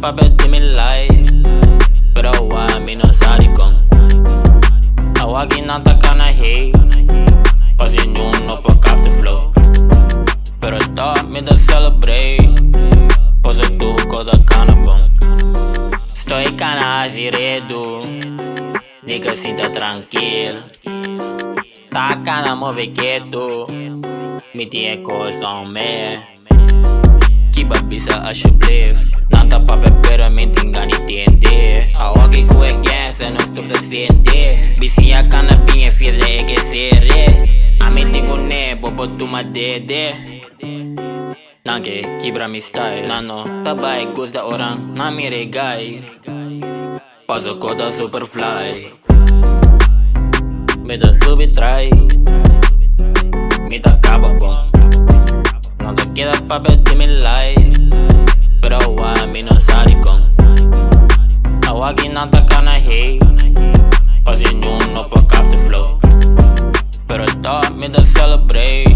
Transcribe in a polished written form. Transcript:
papel de mi life, pero a mí no sale con agua que no te cana hate, passing you no pa' cap the flow, pero thought me to celebrate, pose tu coda cana bom. Estoy cana así redo, nigga sinta tranquilo, tá cana move quieto, me tinha coisa ao me. Kiba bisa alsjeblieft, nanta papel pero me tinga niet TNT. Hou ik quick gas en een stop de CNT. Bisi a cana pinha fies e que sere. A me tingo ne, bobo tu ma dede. Nange kibra mi style, nano tabai gosta orang na mi regai. Paso koda superfly, me da subitrai, me da caba bom. No te queda papel de mi life, pero a mí no sale con agua que no te cana hate, passing you no pa' cap the flow, pero thought me to celebrate,